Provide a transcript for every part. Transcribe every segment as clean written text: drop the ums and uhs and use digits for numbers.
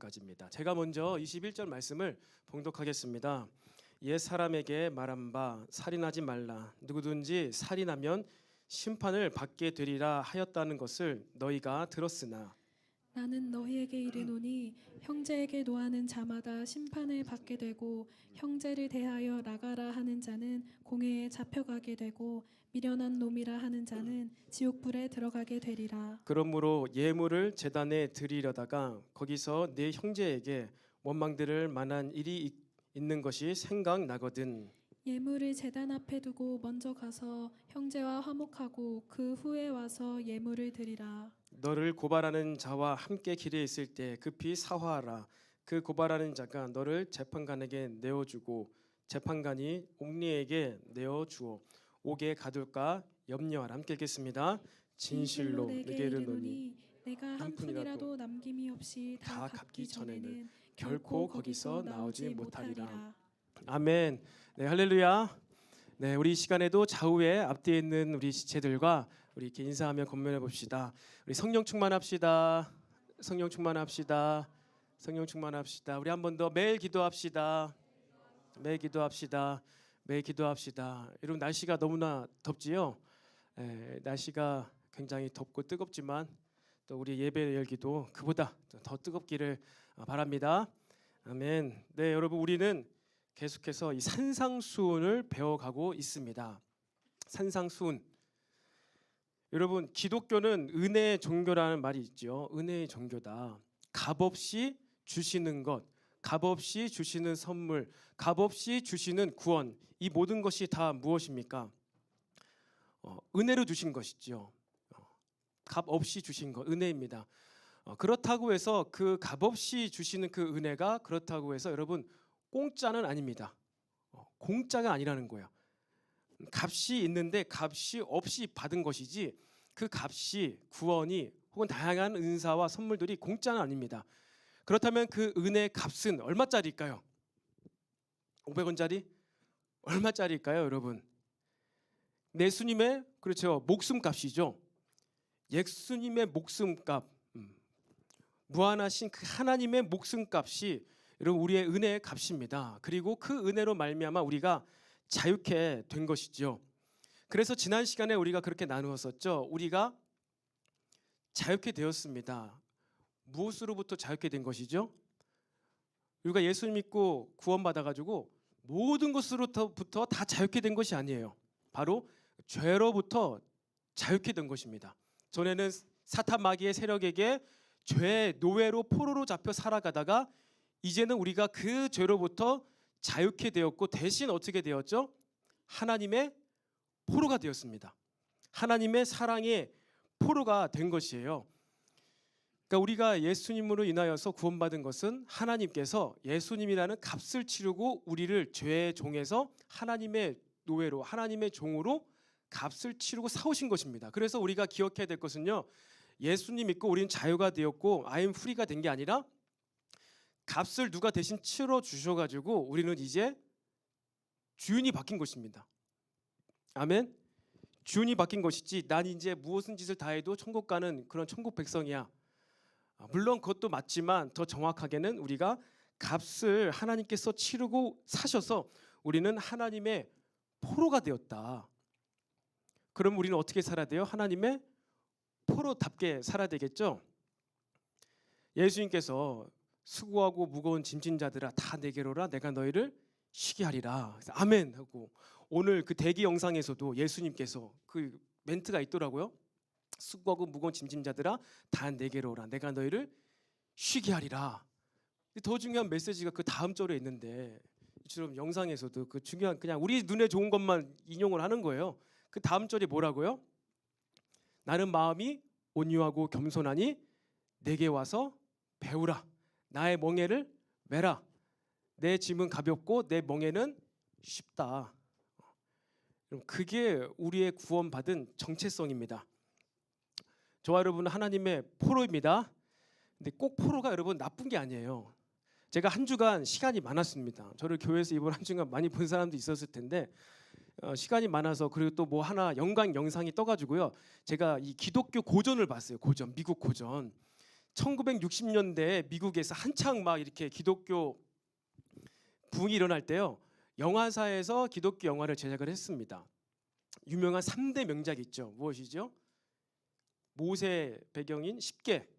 말씀까지입니다. 제가 먼저 21절 말씀을 봉독하겠습니다. 옛 사람에게 말한 바 살인하지 말라. 누구든지 살인하면 심판을 받게 되리라 하였다는 것을 너희가 들었으나 나는 너희에게 이르노니 형제에게 노하는 자마다 심판을 받게 되고 형제를 대하여 나가라 하는 자는 공회에 잡혀가게 되고 미련한 놈이라 하는 자는 지옥불에 들어가게 되리라. 그러므로 예물을 제단에 드리려다가 거기서 네 형제에게 원망들을 만한 일이 있는 것이 생각나거든. 예물을 제단 앞에 두고 먼저 가서 형제와 화목하고 그 후에 와서 예물을 드리라. 너를 고발하는 자와 함께 길에 있을 때 급히 사화하라. 그 고발하는 자가 너를 재판관에게 내어주고 재판관이 옥리에게 내어주어 옥에 가둘까 염려하라. 함께 읽겠습니다. 진실로 내게 이르노니 내가 한 푼이라도 남김이 없이 다 갚기 전에는 결코 거기서 나오지 못하리라. 아멘. 네, 할렐루야. 네, 우리 이 시간에도 좌우에 앞뒤에 있는 우리 지체들과 우리 이렇게 인사하며 건면해 봅시다. 우리 성령 충만합시다. 성령 충만합시다. 성령 충만합시다. 우리 한 번 더 매일 기도합시다. 매일 기도합시다. 매일 기도합시다. 여러분 날씨가 너무나 덥지요. 날씨가 굉장히 덥고 뜨겁지만 또 우리 예배 열기도 그보다 더 뜨겁기를 바랍니다. 아멘. 네, 여러분 우리는 계속해서 이 산상수훈을 배워가고 있습니다. 산상수훈. 여러분 기독교는 은혜의 종교라는 말이 있죠. 은혜의 종교다. 값없이 주시는 것, 값없이 주시는 선물, 값없이 주시는 구원, 이 모든 것이 다 무엇입니까? 은혜로 주신 것이죠. 값없이 주신 것, 은혜입니다. 그렇다고 해서 그 값없이 주시는 그 은혜가 그렇다고 해서 여러분 공짜는 아닙니다. 공짜가 아니라는 거예요. 값이 있는데 값이 없이 받은 것이지 그 값이 구원이 혹은 다양한 은사와 선물들이 공짜는 아닙니다. 그렇다면 그 은혜의 값은 얼마짜리일까요? 500원짜리? 얼마짜리일까요, 여러분? 예수님의 그렇죠 목숨값이죠. 예수님의 목숨값, 무한하신 그 하나님의 목숨값이 여러분 우리의 은혜의 값입니다. 그리고 그 은혜로 말미암아 우리가 자유케 된 것이죠. 그래서 지난 시간에 우리가 그렇게 나누었었죠. 우리가 자유케 되었습니다. 무엇으로부터 자유케 된 것이죠? 우리가 예수 믿고 구원받아가지고 모든 것으로부터 다 자유케 된 것이 아니에요. 바로 죄로부터 자유케 된 것입니다. 전에는 사탄 마귀의 세력에게 죄의 노예로 포로로 잡혀 살아가다가 이제는 우리가 그 죄로부터 자유케 되었고 대신 어떻게 되었죠? 하나님의 포로가 되었습니다. 하나님의 사랑의 포로가 된 것이에요. 그러니까 우리가 예수님으로 인하여서 구원받은 것은 하나님께서 예수님이라는 값을 치르고 우리를 죄의 종에서 하나님의 노예로 하나님의 종으로 값을 치르고 사오신 것입니다. 그래서 우리가 기억해야 될 것은요. 예수님 믿고 우리는 자유가 되었고 I am free가 된 게 아니라 값을 누가 대신 치러 주셔가지고 우리는 이제 주인이 바뀐 것입니다. 아멘. 주인이 바뀐 것이지 난 이제 무엇은 짓을 다 해도 천국 가는 그런 천국 백성이야. 물론 그것도 맞지만 더 정확하게는 우리가 값을 하나님께서 치르고 사셔서 우리는 하나님의 포로가 되었다. 그럼 우리는 어떻게 살아야 돼요? 하나님의 포로답게 살아야 되겠죠. 예수님께서 수고하고 무거운 짐진 자들아 다 내게로 오라 내가 너희를 쉬게 하리라. 아멘 하고 오늘 그 대기 영상에서도 예수님께서 그 멘트가 있더라고요. 수고하고 무거운 짐진 자들아 다 내게로 오라 내가 너희를 쉬게 하리라. 더 중요한 메시지가 그 다음 절에 있는데 이처럼 영상에서도 그 중요한 그냥 우리 눈에 좋은 것만 인용을 하는 거예요. 그 다음 절이 뭐라고요? 나는 마음이 온유하고 겸손하니 내게 와서 배우라. 나의 멍에를 메라. 내 짐은 가볍고 내 멍에는 쉽다. 그게 우리의 구원받은 정체성입니다. 저와 여러분은 하나님의 포로입니다. 근데 꼭 포로가 여러분 나쁜 게 아니에요. 제가 한 주간 시간이 많았습니다. 저를 교회에서 이번 한 주간 많이 본 사람도 있었을 텐데 시간이 많아서 그리고 또 뭐 하나 영광 영상이 떠가지고요. 제가 이 기독교 고전을 봤어요. 고전, 미국 고전. 1960년대에 미국에서 한창 막 이렇게 기독교 붕이 일어날 때요. 영화사에서 기독교 영화를 제작을 했습니다. 유명한 3대 명작이 있죠. 무엇이죠? 모세 배경인 십계,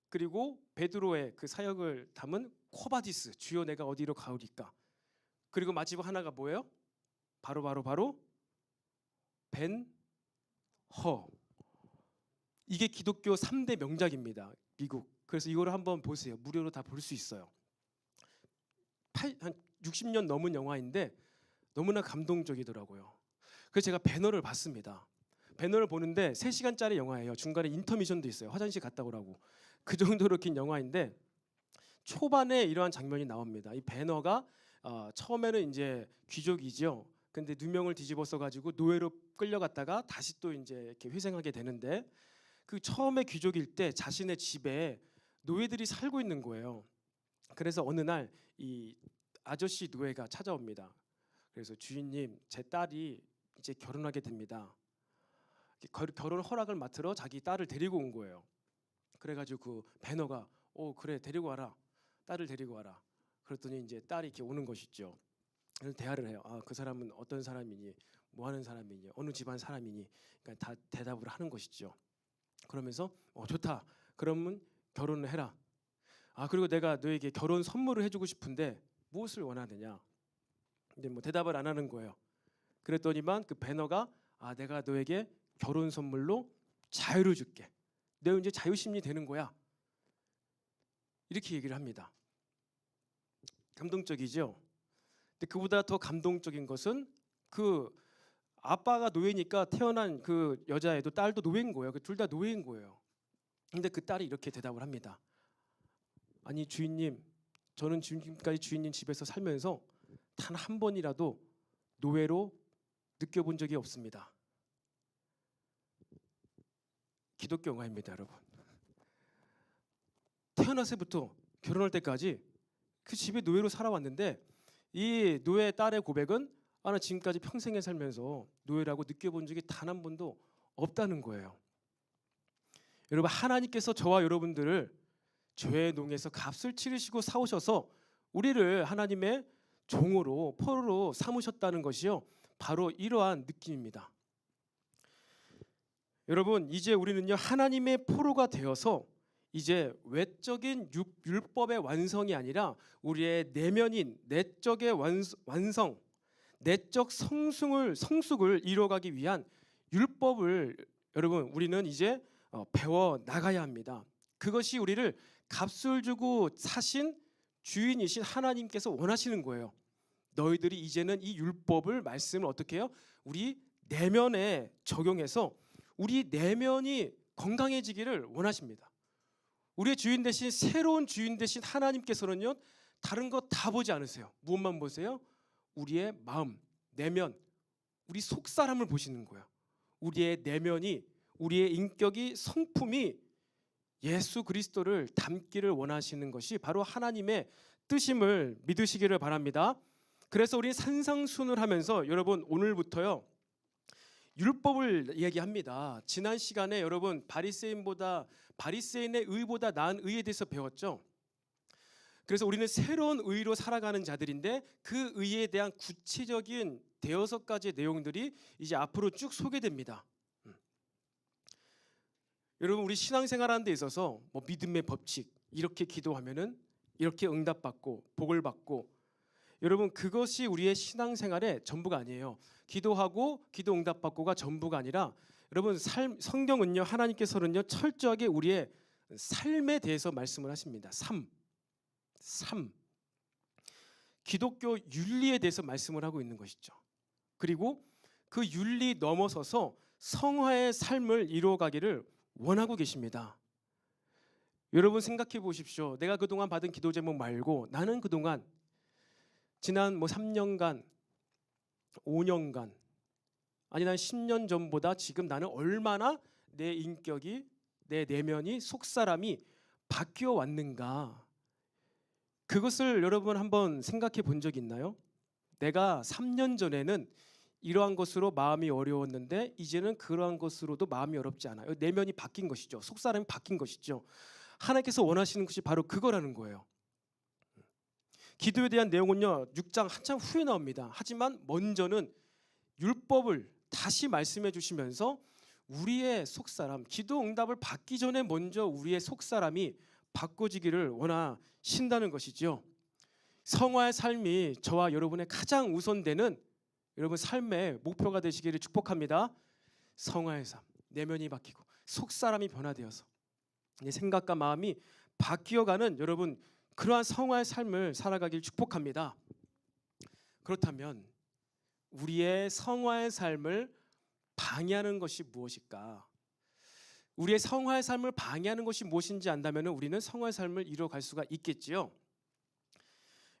그리고 베드로의 그 사역을 담은 코바디스, 주여 내가 어디로 가오리까. 그리고 마지막 하나가 뭐예요? 바로 벤허. 이게 기독교 3대 명작입니다. 미국. 그래서 이거를 한번 보세요. 무료로 다 볼 수 있어요. 한 60년 넘은 영화인데 너무나 감동적이더라고요. 그래서 제가 배너를 봤습니다. 배너를 보는데 3시간짜리 영화예요. 중간에 인터미션도 있어요. 화장실 갔다 오라고. 그 정도로 긴 영화인데 초반에 이러한 장면이 나옵니다. 이 배너가 처음에는 이제 귀족이죠. 근데 누명을 뒤집어서 가지고 노예로 끌려갔다가 다시 또 이제 이렇게 회생하게 되는데, 그 처음에 귀족일 때 자신의 집에 노예들이 살고 있는 거예요. 그래서 어느 날 이 아저씨 노예가 찾아옵니다. 그래서 주인님, 제 딸이 이제 결혼하게 됩니다. 결혼 허락을 맡으러 자기 딸을 데리고 온 거예요. 그래가지고 그 배너가 그래 데리고 와라, 딸을 데리고 와라. 그랬더니 이제 딸이 이렇게 오는 것이죠. 그래서 대화를 해요. 그 사람은 어떤 사람이니, 뭐 하는 사람이니, 어느 집안 사람이니, 그러니까 다 대답을 하는 것이죠. 그러면서 좋다. 그러면 결혼을 해라. 그리고 내가 너에게 결혼 선물을 해주고 싶은데 무엇을 원하느냐. 근데 뭐 대답을 안 하는 거예요. 그랬더니만 그 배너가 내가 너에게 결혼 선물로 자유를 줄게. 너 이제 자유심리 되는 거야. 이렇게 얘기를 합니다. 감동적이죠. 근데 그보다 더 감동적인 것은 그 아빠가 노예니까 태어난 그 여자애도 딸도 노예인 거예요. 둘 다 노예인 거예요. 근데 그 딸이 이렇게 대답을 합니다. 아니 주인님, 저는 지금까지 주인님 집에서 살면서 단 한 번이라도 노예로 느껴본 적이 없습니다. 기독교 영화입니다, 여러분. 태어나서부터 결혼할 때까지 그 집에 노예로 살아왔는데, 이 노예 딸의 고백은 나 지금까지 평생에 살면서 노예라고 느껴본 적이 단 한 번도 없다는 거예요. 여러분, 하나님께서 저와 여러분들을 죄의 농에서 값을 치르시고 사오셔서 우리를 하나님의 종으로, 포로로 삼으셨다는 것이요, 바로 이러한 느낌입니다. 여러분, 이제 우리는요 하나님의 포로가 되어서 이제 외적인 율법의 완성이 아니라 우리의 내면인 내적의 완성, 내적 성숙을 이루어가기 위한 율법을 여러분 우리는 이제 배워 나가야 합니다. 그것이 우리를 값을 주고 사신 주인이신 하나님께서 원하시는 거예요. 너희들이 이제는 이 율법을, 말씀을 어떻게 해요? 우리 내면에 적용해서 우리 내면이 건강해지기를 원하십니다. 우리의 주인 대신, 새로운 주인 대신 하나님께서는요 다른 거 다 보지 않으세요. 무엇만 보세요? 우리의 마음, 내면, 우리 속사람을 보시는 거예요. 우리의 내면이, 우리의 인격이, 성품이 예수 그리스도를 닮기를 원하시는 것이 바로 하나님의 뜻임을 믿으시기를 바랍니다. 그래서 우리 산상순을 하면서 여러분 오늘부터요 율법을 이야기합니다. 지난 시간에 여러분 바리새인의 의보다 나은 의에 대해서 배웠죠. 그래서 우리는 새로운 의로 살아가는 자들인데 그 의에 대한 구체적인 6가지의 내용들이 이제 앞으로 쭉 소개됩니다. 여러분, 우리 신앙생활하는 데 있어서 뭐 믿음의 법칙, 이렇게 기도하면은 이렇게 응답받고 복을 받고, 여러분 그것이 우리의 신앙생활의 전부가 아니에요. 기도하고 기도 응답받고가 전부가 아니라 여러분 성경은요 하나님께서는요 철저하게 우리의 삶에 대해서 말씀을 하십니다. 삶. 기독교 윤리에 대해서 말씀을 하고 있는 것이죠. 그리고 그 윤리 넘어서서 성화의 삶을 이루어가기를 원하고 계십니다. 여러분 생각해 보십시오. 내가 그동안 받은 기도 제목 말고 나는 그동안 지난 3년간, 5년간, 아니 난 10년 전보다 지금 나는 얼마나 내 인격이, 내 내면이, 속사람이 바뀌어 왔는가. 그것을 여러분 한번 생각해 본 적 있나요? 내가 3년 전에는 이러한 것으로 마음이 어려웠는데 이제는 그러한 것으로도 마음이 어렵지 않아요. 내면이 바뀐 것이죠. 속사람이 바뀐 것이죠. 하나님께서 원하시는 것이 바로 그거라는 거예요. 기도에 대한 내용은요 6장 한참 후에 나옵니다. 하지만 먼저는 율법을 다시 말씀해 주시면서 우리의 속사람, 기도 응답을 받기 전에 먼저 우리의 속사람이 바꿔지기를 원하신다는 것이죠. 성화의 삶이 저와 여러분의 가장 우선되는 여러분 삶의 목표가 되시기를 축복합니다. 성화의 삶, 내면이 바뀌고 속사람이 변화되어서 내 생각과 마음이 바뀌어가는 여러분 그러한 성화의 삶을 살아가길 축복합니다. 그렇다면 우리의 성화의 삶을 방해하는 것이 무엇일까? 우리의 성화의 삶을 방해하는 것이 무엇인지 안다면 우리는 성화의 삶을 이루어갈 수가 있겠지요.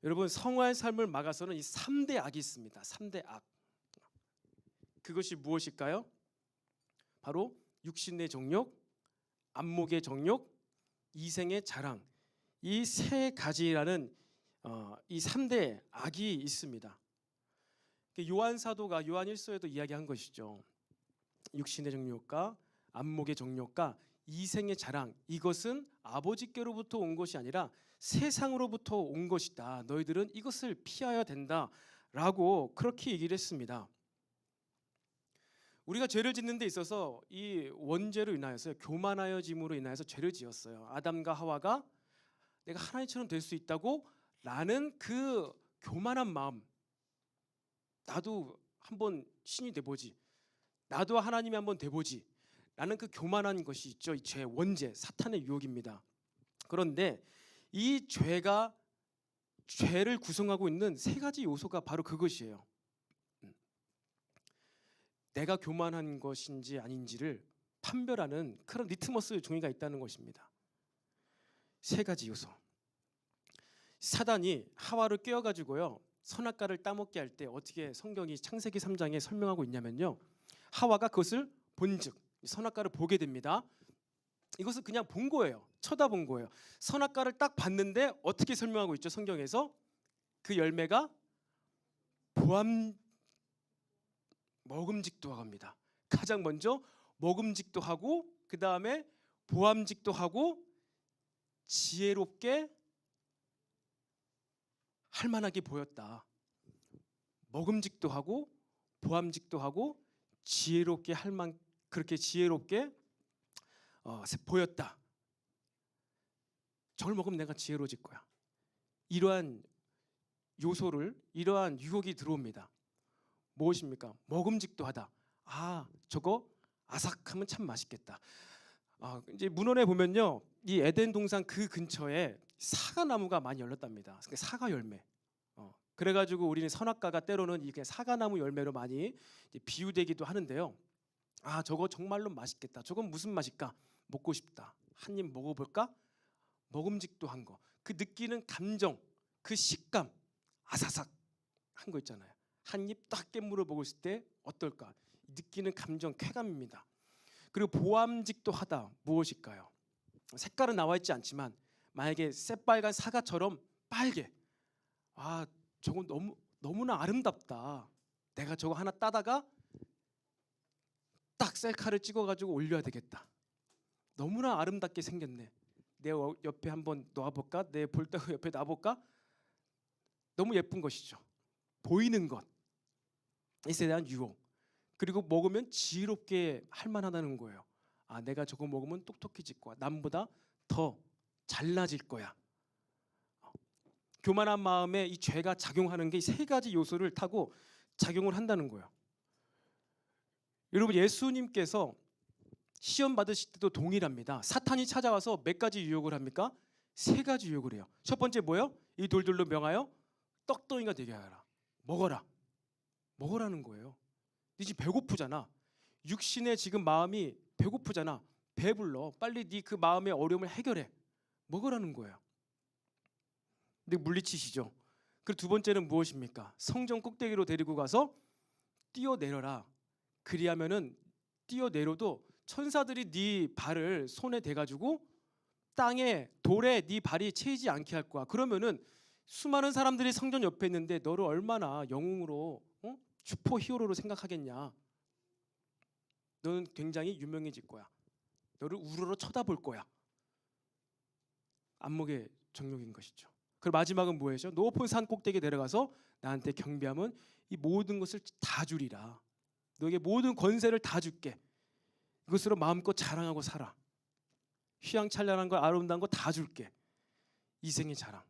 여러분 성화의 삶을 막아서는 이 3대 악이 있습니다. 3대 악. 그것이 무엇일까요? 바로 육신의 정욕, 안목의 정욕, 이생의 자랑. 이 세 가지라는 이 3대 악이 있습니다. 요한 사도가 요한 1서에도 이야기한 것이죠. 육신의 정욕과 안목의 정욕과 이생의 자랑, 이것은 아버지께로부터 온 것이 아니라 세상으로부터 온 것이다. 너희들은 이것을 피하여야 된다라고 그렇게 얘기를 했습니다. 우리가 죄를 짓는 데 있어서 이 원죄로 인하여서 교만하여짐으로 인하여서 죄를 지었어요. 아담과 하와가 내가 하나님처럼 될 수 있다고 라는 그 교만한 마음, 나도 한번 신이 돼보지, 나도 하나님이 한번 돼보지 라는 그 교만한 것이 있죠. 이 죄, 원죄, 사탄의 유혹입니다. 그런데 이 죄를 구성하고 있는 세 가지 요소가 바로 그것이에요. 내가 교만한 것인지 아닌지를 판별하는 그런 리트머스 종이가 있다는 것입니다. 세 가지 요소. 사단이 하와를 깨워가지고요 선악과를 따먹게 할 때 어떻게 성경이 창세기 3장에 설명하고 있냐면요, 하와가 그것을 본즉 선악과를 보게 됩니다. 이것을 그냥 본 거예요. 쳐다본 거예요. 선악과를 딱 봤는데 어떻게 설명하고 있죠? 성경에서 그 열매가 먹음직도 합니다. 가장 먼저 먹음직도 하고 그 다음에 보암직도 하고 지혜롭게 할 만하게 보였다. 먹음직도 하고 보암직도 하고 지혜롭게 그렇게 지혜롭게 보였다. 저걸 먹으면 내가 지혜로워질 거야. 이러한 요소를, 이러한 유혹이 들어옵니다. 무엇입니까? 먹음직도 하다. 아, 저거 아삭하면 참 맛있겠다. 이제 문헌에 보면요, 이 에덴 동산 그 근처에 사과나무가 많이 열렸답니다. 사과 열매. 그래가지고 우리는 선악과가 때로는 이게 사과나무 열매로 많이 비유되기도 하는데요. 아, 저거 정말로 맛있겠다. 저건 무슨 맛일까? 먹고 싶다. 한 입 먹어볼까? 먹음직도 한 거. 그 느끼는 감정, 그 식감, 아사삭 한 거 있잖아요. 한 입 딱 깨물어 먹었을 때 어떨까? 느끼는 감정, 쾌감입니다. 그리고 보암직도 하다. 무엇일까요? 색깔은 나와 있지 않지만 만약에 새빨간 사과처럼 빨개. 아, 저건 너무나 아름답다. 내가 저거 하나 따다가 딱 셀카를 찍어가지고 올려야 되겠다. 너무나 아름답게 생겼네. 내 옆에 한번 놔볼까? 내 볼따구 옆에 놔볼까? 너무 예쁜 것이죠. 보이는 것. 이에 대한 유혹. 그리고 먹으면 지혜롭게 할 만하다는 거예요. 아, 내가 저거 먹으면 똑똑해질 거야. 남보다 더 잘나질 거야. 교만한 마음에 이 죄가 작용하는 게 세 가지 요소를 타고 작용을 한다는 거예요. 여러분, 예수님께서 시험 받으실 때도 동일합니다. 사탄이 찾아와서 몇 가지 유혹을 합니까? 세 가지 유혹을 해요. 첫 번째 뭐예요? 이 돌들로 명하여 떡덩이가 되게 하라. 먹으라는 거예요. 네 지금 배고프잖아. 육신의 지금 마음이 배고프잖아. 배불러. 빨리 네 그 마음의 어려움을 해결해. 먹으라는 거예요. 근데 물리치시죠. 그리고 두 번째는 무엇입니까? 성전 꼭대기로 데리고 가서 뛰어내려라. 그리하면은 뛰어내려도 천사들이 네 발을 손에 대가지고 땅에 돌에 네 발이 채이지 않게 할 거야. 그러면은 수많은 사람들이 성전 옆에 있는데 너를 얼마나 영웅으로 슈퍼 히어로로 생각하겠냐. 너는 굉장히 유명해질 거야. 너를 우러러 쳐다볼 거야. 안목의 정욕인 것이죠. 그리고 마지막은 뭐예요? 높은 산 꼭대기에 내려가서 나한테 경배하면 이 모든 것을 다 주리라. 너에게 모든 권세를 다 줄게. 이것으로 마음껏 자랑하고 살아. 휘황찬란한 거 아름다운 거 다 줄게. 이생의 자랑.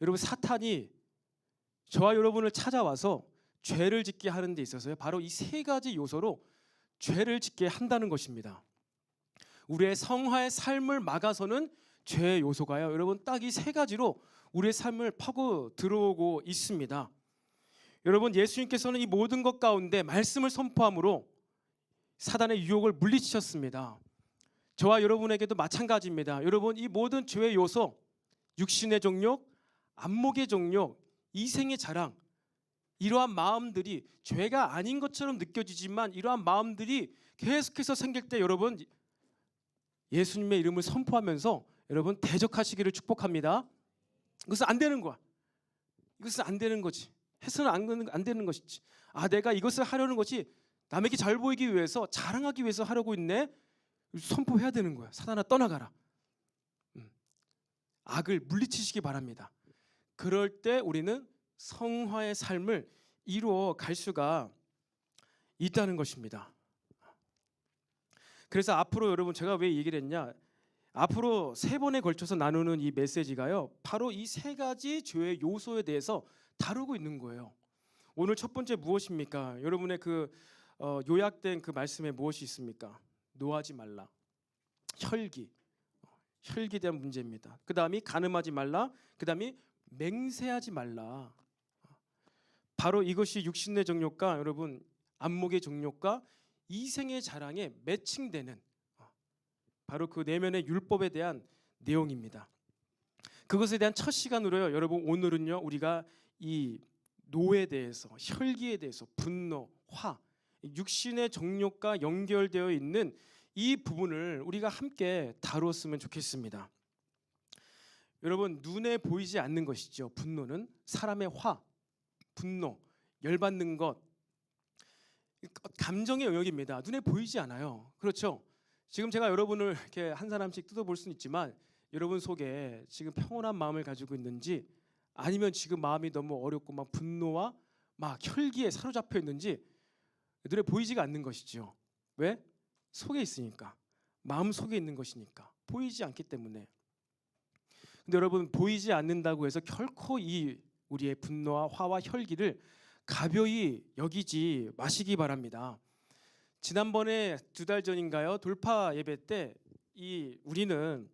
여러분, 사탄이 저와 여러분을 찾아와서 죄를 짓게 하는 데 있어서요, 바로 이 세 가지 요소로 죄를 짓게 한다는 것입니다. 우리의 성화의 삶을 막아서는 죄의 요소가요, 여러분, 딱 이 세 가지로 우리의 삶을 파고 들어오고 있습니다. 여러분, 예수님께서는 이 모든 것 가운데 말씀을 선포함으로 사단의 유혹을 물리치셨습니다. 저와 여러분에게도 마찬가지입니다. 여러분, 이 모든 죄의 요소, 육신의 정욕, 안목의 정욕, 이생의 자랑, 이러한 마음들이 죄가 아닌 것처럼 느껴지지만 이러한 마음들이 계속해서 생길 때 여러분, 예수님의 이름을 선포하면서 여러분 대적하시기를 축복합니다. 이것은 안 되는 거야. 이것은 안 되는 거지. 해서는 안 되는 것이지. 내가 이것을 하려는 것이 남에게 잘 보이기 위해서, 자랑하기 위해서 하려고 있네. 선포해야 되는 거야. 사단아, 떠나가라. 악을 물리치시기 바랍니다. 그럴 때 우리는 성화의 삶을 이루어 갈 수가 있다는 것입니다. 그래서 앞으로 여러분, 제가 왜 얘기를 했냐, 앞으로 3번에 걸쳐서 나누는 이 메시지가요, 바로 이 3가지 죄의 요소에 대해서 다루고 있는 거예요. 오늘 첫 번째 무엇입니까? 여러분의 그 요약된 그 말씀에 무엇이 있습니까? 노하지 말라. 혈기에 대한 문제입니다. 그 다음이 간음하지 말라. 그 다음이 맹세하지 말라. 바로 이것이 육신의 정욕과 여러분 안목의 정욕과 이생의 자랑에 매칭되는 바로 그 내면의 율법에 대한 내용입니다. 그것에 대한 첫 시간으로요, 여러분, 오늘은요, 우리가 이 노에 대해서, 혈기에 대해서, 분노, 화, 육신의 정욕과 연결되어 있는 이 부분을 우리가 함께 다루었으면 좋겠습니다. 여러분, 눈에 보이지 않는 것이죠. 분노는 사람의 화, 분노, 열받는 것, 감정의 영역입니다. 눈에 보이지 않아요. 그렇죠? 지금 제가 여러분을 이렇게 한 사람씩 뜯어볼 수는 있지만 여러분 속에 지금 평온한 마음을 가지고 있는지, 아니면 지금 마음이 너무 어렵고 막 분노와 막 혈기에 사로잡혀 있는지 눈에 보이지가 않는 것이죠. 왜? 속에 있으니까. 마음 속에 있는 것이니까. 보이지 않기 때문에. 근데 여러분, 보이지 않는다고 해서 결코 이 우리의 분노와 화와 혈기를 가벼이 여기지 마시기 바랍니다. 지난번에 2달 전인가요? 돌파 예배 때 우리는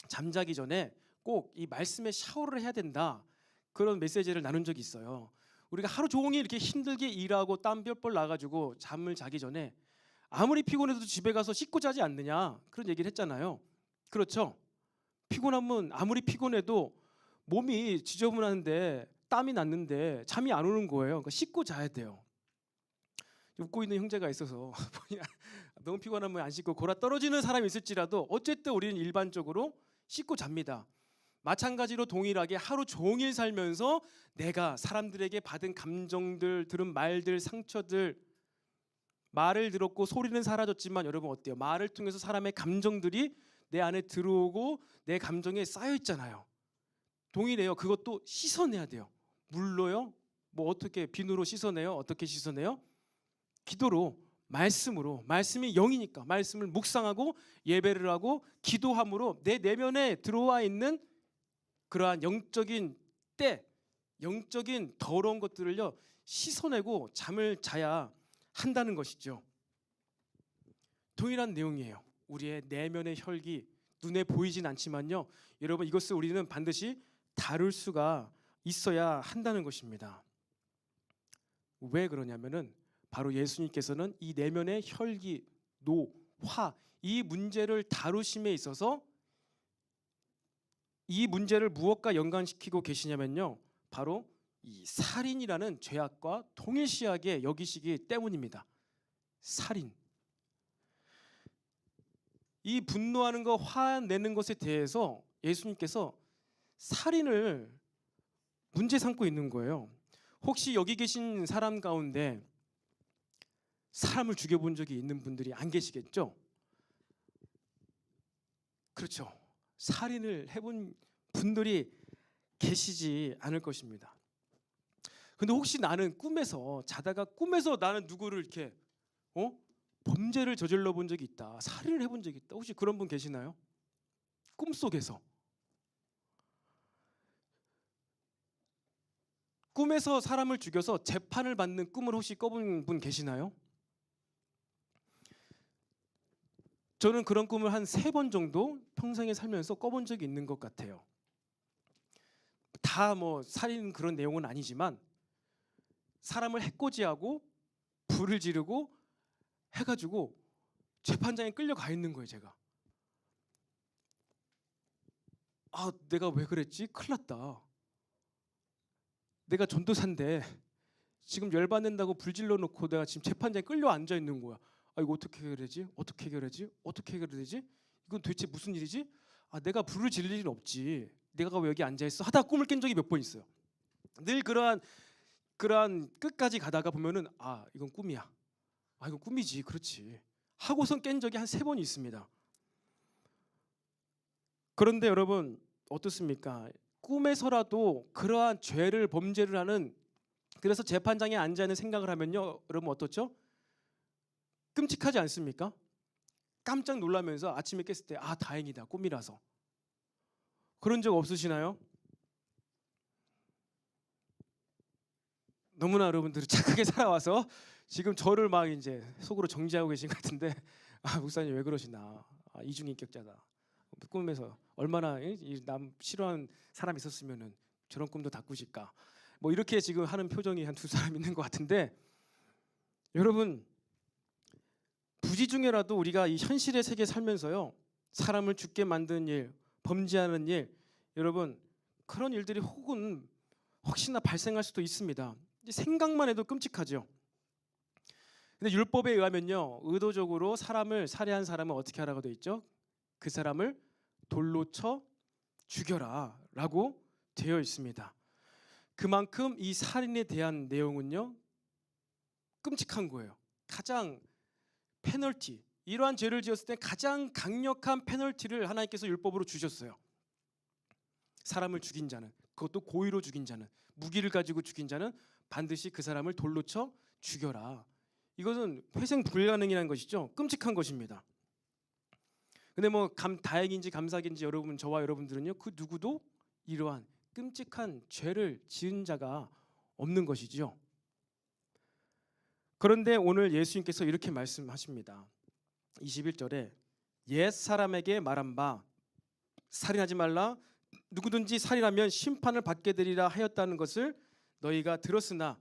잠자기 전에 꼭 이 말씀에 샤워를 해야 된다, 그런 메시지를 나눈 적이 있어요. 우리가 하루 종일 이렇게 힘들게 일하고 땀 뻘뻘 나가지고 잠을 자기 전에 아무리 피곤해도 집에 가서 씻고 자지 않느냐, 그런 얘기를 했잖아요. 그렇죠? 피곤하면 아무리 피곤해도 몸이 지저분한데 땀이 났는데 잠이 안 오는 거예요. 그러니까 씻고 자야 돼요. 웃고 있는 형제가 있어서 너무 피곤하면 안 씻고 골아 떨어지는 사람이 있을지라도 어쨌든 우리는 일반적으로 씻고 잡니다. 마찬가지로 동일하게 하루 종일 살면서 내가 사람들에게 받은 감정들, 들은 말들, 상처들, 말을 들었고 소리는 사라졌지만 여러분 어때요? 말을 통해서 사람의 감정들이 내 안에 들어오고 내 감정에 쌓여 있잖아요. 동일해요. 그것도 씻어내야 돼요. 물로요? 뭐 어떻게 비누로 씻어내요? 어떻게 씻어내요? 기도로, 말씀으로. 말씀이 영이니까 말씀을 묵상하고 예배를 하고 기도함으로 내 내면에 들어와 있는 그러한 영적인 영적인 더러운 것들을요, 씻어내고 잠을 자야 한다는 것이죠. 동일한 내용이에요. 우리의 내면의 혈기, 눈에 보이진 않지만요, 여러분, 이것을 우리는 반드시 다룰 수가 있어야 한다는 것입니다. 왜 그러냐면은 바로 예수님께서는 이 내면의 혈기, 노, 화, 이 문제를 다루심에 있어서 이 문제를 무엇과 연관시키고 계시냐면요, 바로 이 살인이라는 죄악과 동일시하게 여기시기 때문입니다. 살인. 이 분노하는 거, 화내는 것에 대해서 예수님께서 살인을 문제 삼고 있는 거예요. 혹시 여기 계신 사람 가운데 사람을 죽여본 적이 있는 분들이 안 계시겠죠? 그렇죠. 살인을 해본 분들이 계시지 않을 것입니다. 근데 혹시 나는 꿈에서 자다가 꿈에서 나는 누구를 이렇게 범죄를 저질러 본 적이 있다, 살인을 해본 적이 있다, 혹시 그런 분 계시나요? 꿈속에서 꿈에서 사람을 죽여서 재판을 받는 꿈을 혹시 꿔본 분 계시나요? 저는 그런 꿈을 한 3번 정도 평생에 살면서 꿔본 적이 있는 것 같아요. 다 뭐 살인 그런 내용은 아니지만 사람을 해코지하고 불을 지르고 해가지고 재판장에 끌려가 있는 거예요. 제가 내가 왜 그랬지? 큰일 났다. 내가 전도사인데 지금 열받는다고 불질러 놓고 내가 지금 재판장에 끌려 앉아 있는 거야. 이거 어떻게 해결하지? 어떻게 해결하지? 어떻게 해결되지? 이건 도대체 무슨 일이지? 내가 불을 지를 일은 없지. 내가 왜 여기 앉아 있어? 하다 꿈을 깬 적이 몇 번 있어요. 늘 그러한 끝까지 가다가 보면은 이건 꿈이야. 이건 꿈이지. 그렇지. 하고선 깬 적이 한 3번 있습니다. 그런데 여러분 어떻습니까? 꿈에서라도 그러한 죄를 범죄를 하는, 그래서 재판장에 앉아 있는 생각을 하면요, 여러분 어떻죠? 끔찍하지 않습니까? 깜짝 놀라면서 아침에 깼을 때 다행이다, 꿈이라서. 그런 적 없으시나요? 너무나 여러분들이 착하게 살아와서 지금 저를 막 이제 속으로 정지하고 계신 것 같은데 목사님 왜 그러시나? 이중인격자다. 꿈에서 얼마나 남 싫어하는 사람 있었으면은 저런 꿈도 다 꾸실까? 뭐 이렇게 지금 하는 표정이 한 2사람 있는 것 같은데, 여러분 부지 중에라도 우리가 이 현실의 세계 살면서요, 사람을 죽게 만드는 일, 범죄하는 일, 여러분 그런 일들이 혹시나 발생할 수도 있습니다. 생각만 해도 끔찍하죠. 근데 율법에 의하면요, 의도적으로 사람을 살해한 사람은 어떻게 하라고 되어 있죠? 그 사람을 돌로 쳐 죽여라 라고 되어 있습니다. 그만큼 이 살인에 대한 내용은요 끔찍한 거예요. 가장 페널티, 이러한 죄를 지었을 때 가장 강력한 페널티를 하나님께서 율법으로 주셨어요. 사람을 죽인 자는, 그것도 고의로 죽인 자는, 무기를 가지고 죽인 자는 반드시 그 사람을 돌로 쳐 죽여라. 이것은 회생 불가능이라는 것이죠. 끔찍한 것입니다. 근데 뭐 다행인지 감사인지 저와 여러분들은요, 그 누구도 이러한 끔찍한 죄를 지은 자가 없는 것이죠. 그런데 오늘 예수님께서 이렇게 말씀하십니다. 21절에 옛 사람에게 말한 바 살인하지 말라, 누구든지 살인하면 심판을 받게 되리라 하였다는 것을 너희가 들었으나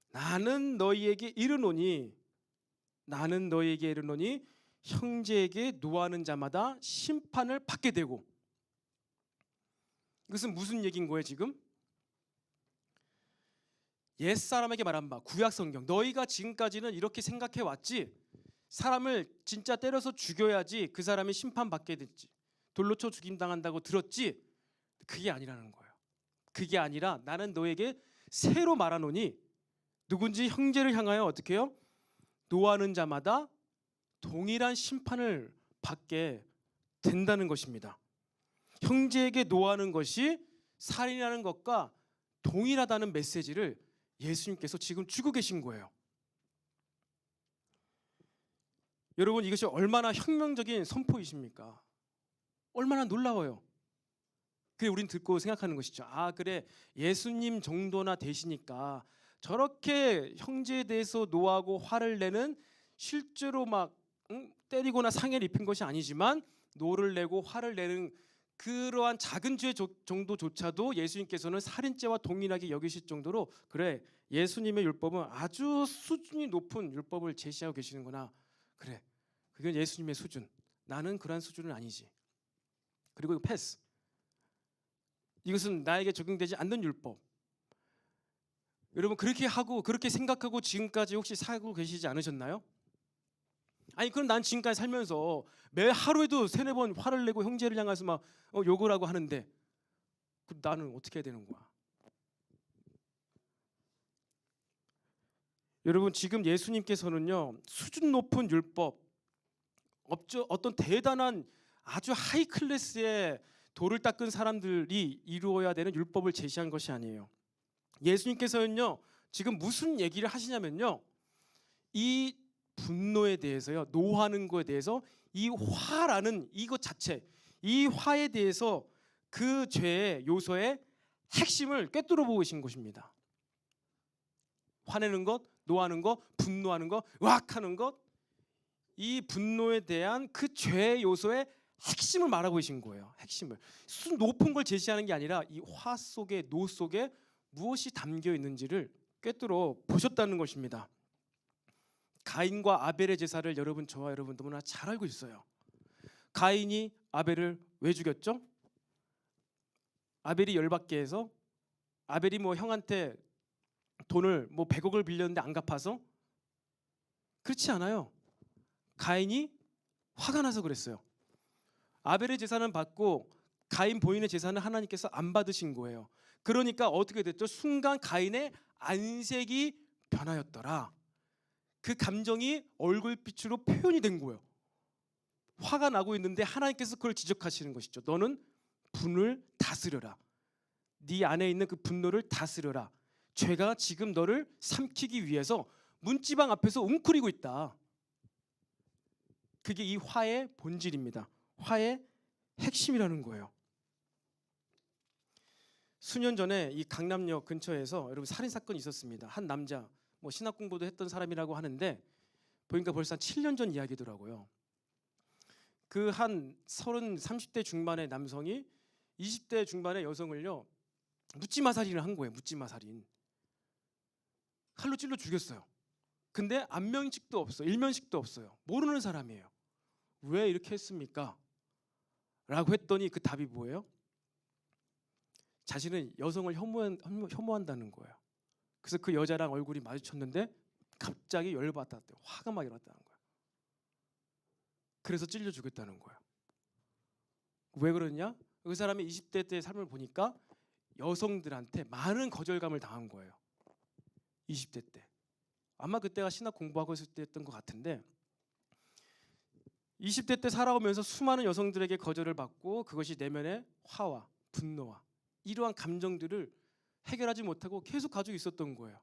나는 너희에게 이르노니 형제에게 노하는 자마다 심판을 받게 되고. 이것은 무슨 얘기인 거예요 지금? 옛사람에게 말한 바, 구약성경, 너희가 지금까지는 이렇게 생각해 왔지, 사람을 진짜 때려서 죽여야지 그 사람이 심판받게 됐지, 돌로 쳐 죽임당한다고 들었지. 그게 아니라는 거예요. 그게 아니라 나는 너에게 새로 말하노니 누군지 형제를 향하여 어떻게 해요? 노하는 자마다 동일한 심판을 받게 된다는 것입니다. 형제에게 노하는 것이 살인하는 것과 동일하다는 메시지를 예수님께서 지금 주고 계신 거예요. 여러분 이것이 얼마나 혁명적인 선포이십니까? 얼마나 놀라워요. 그래 우린 듣고 생각하는 것이죠. 그래 예수님 정도나 되시니까 저렇게 형제에 대해서 노하고 화를 내는, 실제로 막 때리거나 상해를 입힌 것이 아니지만 노를 내고 화를 내는 그러한 작은 죄 정도조차도 예수님께서는 살인죄와 동일하게 여기실 정도로, 그래 예수님의 율법은 아주 수준이 높은 율법을 제시하고 계시는구나. 그래 그건 예수님의 수준, 나는 그러한 수준은 아니지. 그리고 패스, 이것은 나에게 적용되지 않는 율법. 여러분 그렇게 하고 그렇게 생각하고 지금까지 혹시 살고 계시지 않으셨나요? 그럼 난 지금까지 살면서 매 하루에도 3-4번 화를 내고 형제를 향해서 막 욕을 하고 하는데 나는 어떻게 해야 되는 거야? 여러분 지금 예수님께서는요 수준 높은 율법, 어떤 대단한 아주 하이 클래스의 돌을 닦은 사람들이 이루어야 되는 율법을 제시한 것이 아니에요. 예수님께서는요, 지금 무슨 얘기를 하시냐면요, 이 분노에 대해서요, 노하는 거에 대해서, 이 화라는 이것 자체, 이 화에 대해서 그 죄의 요소의 핵심을 꿰뚫어 보신 것입니다. 화내는 것, 노하는 것, 분노하는 것, 으악하는 것, 이 분노에 대한 그 죄의 요소의 핵심을 말하고 계신 거예요. 핵심을. 높은 걸 제시하는 게 아니라 이 화 속에, 노 속에 무엇이 담겨 있는지를 꿰뚫어 보셨다는 것입니다. 가인과 아벨의 제사를 여러분, 저와 여러분 너무나 잘 알고 있어요. 가인이 아벨을 왜 죽였죠? 아벨이 열받게 해서, 아벨이 뭐 형한테 돈을 뭐 100억을 빌렸는데 안 갚아서? 그렇지 않아요. 가인이 화가 나서 그랬어요. 아벨의 제사는 받고 가인 본인의 제사는 하나님께서 안 받으신 거예요. 그러니까 어떻게 됐죠? 순간 가인의 안색이 변하였더라. 그 감정이 얼굴빛으로 표현이 된 거예요. 화가 나고 있는데 하나님께서 그걸 지적하시는 것이죠. 너는 분을 다스려라. 네 안에 있는 그 분노를 다스려라. 죄가 지금 너를 삼키기 위해서 문지방 앞에서 웅크리고 있다. 그게 이 화의 본질입니다. 화의 핵심이라는 거예요. 수년 전에 이 강남역 근처에서 여러분 살인 사건이 있었습니다. 한 남자, 뭐 신학 공부도 했던 사람이라고 하는데 보니까 벌써 한 7년 전 이야기더라고요. 그 한 30대 중반의 남성이 20대 중반의 여성을요, 묻지마 살인을 한 거예요. 묻지마 살인. 칼로 찔러 죽였어요. 근데 안면식도 없어요. 일면식도 없어요. 모르는 사람이에요. 왜 이렇게 했습니까? 라고 했더니 그 답이 뭐예요? 자신은 여성을 혐오한다는 거예요. 그래서 그 여자랑 얼굴이 마주쳤는데 갑자기 열받았대요. 화가 막 일어났다는 거예요. 그래서 찔러 죽였다는 거예요. 왜 그러냐? 그 사람이 20대 때 삶을 보니까 여성들한테 많은 거절감을 당한 거예요. 20대 때. 아마 그때가 신학 공부하고 있을 때였던 것 같은데 20대 때 살아오면서 수많은 여성들에게 거절을 받고 그것이 내면의 화와 분노와 이러한 감정들을 해결하지 못하고 계속 가지고 있었던 거예요.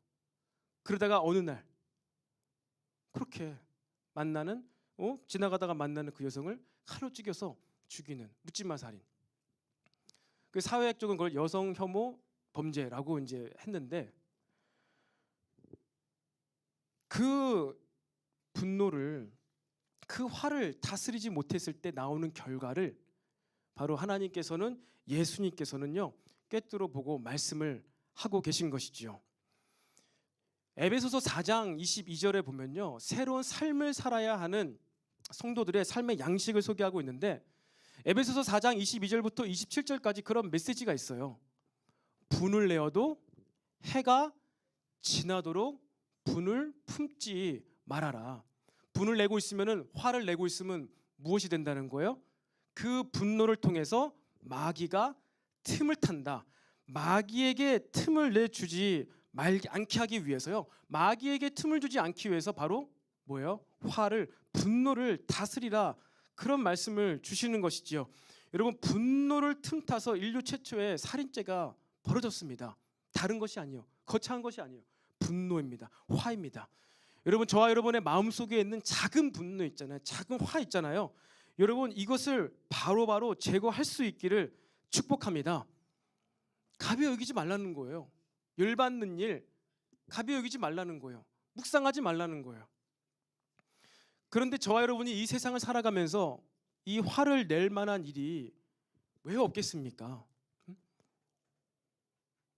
그러다가 어느 날 그렇게 지나가다가 만나는 그 여성을 칼로 찌겨서 죽이는 묻지마 살인. 그 사회학적은 그걸 여성 혐오 범죄라고 이제 했는데 그 분노를, 그 화를 다스리지 못했을 때 나오는 결과를 바로 하나님께서는, 예수님께서는요, 꿰뚫어 보고 말씀을 하고 계신 것이지요. 에베소서 4장 22절에 보면요, 새로운 삶을 살아야 하는 성도들의 삶의 양식을 소개하고 있는데 에베소서 4장 22절부터 27절까지 그런 메시지가 있어요. 분을 내어도 해가 지나도록 분을 품지 말아라. 분을 내고 있으면은, 화를 내고 있으면 무엇이 된다는 거예요? 그 분노를 통해서 마귀가 틈을 탄다. 마귀에게 틈을 내주지 않게 하기 위해서요. 마귀에게 틈을 주지 않기 위해서 바로 뭐예요? 화를, 분노를 다스리라. 그런 말씀을 주시는 것이지요. 여러분, 분노를 틈타서 인류 최초의 살인죄가 벌어졌습니다. 다른 것이 아니에요. 거창한 것이 아니에요. 분노입니다. 화입니다. 여러분, 저와 여러분의 마음속에 있는 작은 분노 있잖아요. 작은 화 있잖아요. 여러분, 이것을 바로바로 제거할 수 있기를 축복합니다. 가벼이 여기지 말라는 거예요. 열받는 일 가벼이 여기지 말라는 거예요. 묵상하지 말라는 거예요. 그런데 저와 여러분이 이 세상을 살아가면서 이 화를 낼 만한 일이 왜 없겠습니까?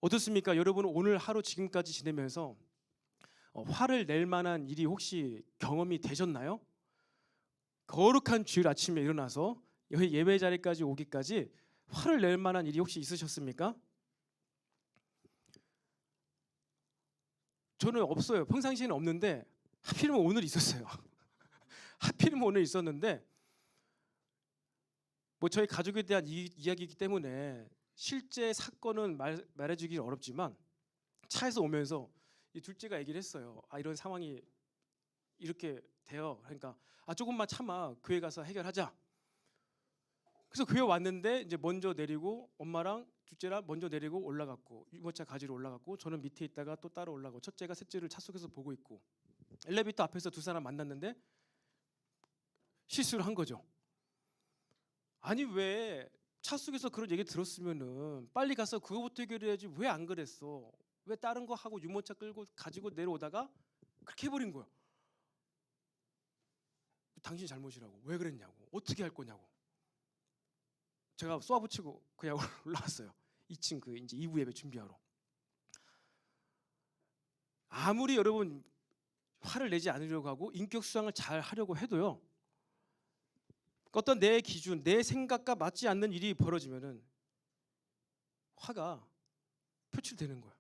어떻습니까? 여러분, 오늘 하루 지금까지 지내면서 화를 낼 만한 일이 혹시 경험이 되셨나요? 거룩한 주일 아침에 일어나서 여기 예배 자리까지 오기까지 화를 낼 만한 일이 혹시 있으셨습니까? 저는 없어요. 평상시에는 없는데 하필이면 오늘 있었어요. 하필이면 오늘 있었는데 뭐 저희 가족에 대한 이야기이기 때문에 실제 사건은 말해주기 어렵지만 차에서 오면서 이 둘째가 얘기를 했어요. 이런 상황이 이렇게 돼요. 그러니까 조금만 참아, 교회 가서 해결하자. 그래서 교회 왔는데 이제 먼저 내리고 엄마랑 둘째랑 먼저 내리고 올라갔고 유모차 가지러 올라갔고 저는 밑에 있다가 또 따로 올라가고 첫째가 셋째를 차 속에서 보고 있고 엘리베이터 앞에서 두 사람 만났는데 실수를 한 거죠. 아니 왜 차 속에서 그런 얘기 들었으면은 빨리 가서 그거부터 해결해야지 왜 안 그랬어? 왜 다른 거 하고 유모차 끌고 가지고 내려오다가 그렇게 해버린 거야. 당신 잘못이라고. 왜 그랬냐고. 어떻게 할 거냐고. 제가 쏘아붙이고 그냥 올라왔어요. 2층 그 이제 2부 예배 준비하러. 아무리 여러분 화를 내지 않으려고 하고 인격 수양을 잘 하려고 해도요. 어떤 내 기준, 내 생각과 맞지 않는 일이 벌어지면은 화가 표출되는 거야.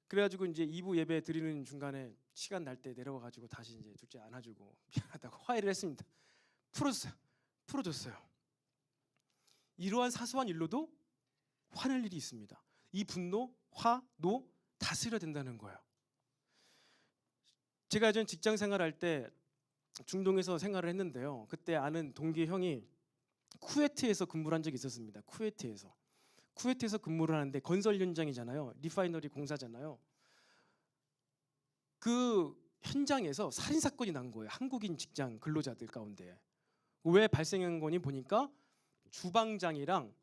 그래가지고 이제 2부 예배 드리는 중간에 시간 날 때 내려와가지고 다시 이제 둘째 안아주고 미안하다고 화해를 했습니다. 풀어줬어요. 이러한 사소한 일로도 화낼 일이 있습니다. 이 분노, 화, 노 다스려야 된다는 거예요. 제가 예전 직장 생활할 때 중동에서 생활을 했는데요. 그때 아는 동기 형이 쿠웨이트에서 근무를 한 적이 있었습니다. 쿠웨이트에서 근무를 하는데 건설 현장이잖아요. 리파이너리 공사잖아요. 그 현장에서 살인 사건이 난 거예요. 한국인 직장 근로자들 가운데. 왜 발생한 거니 보니까 주방장이랑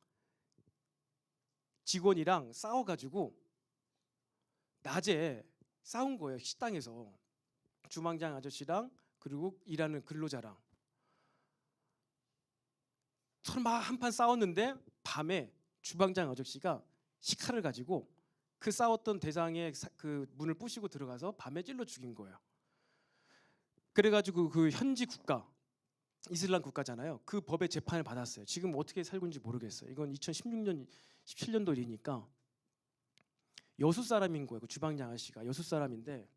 직원이랑 싸워가지고 낮에 싸운 거예요. 식당에서 주방장 아저씨랑 그리고 일하는 근로자랑 서로 막 한판 싸웠는데 밤에 주방장 아저씨가 식칼을 가지고 그 싸웠던 대상의 그 문을 부시고 들어가서 밤에 찔러 죽인 거예요. 그래가지고 그 현지 국가 이슬람 국가잖아요. 그 법의 재판을 받았어요. 지금 어떻게 살고 있는지 모르겠어요. 이건 2016년 17년도 일이니까 여수 사람인 거예요. 그 주방장 아저씨가 여수 사람인데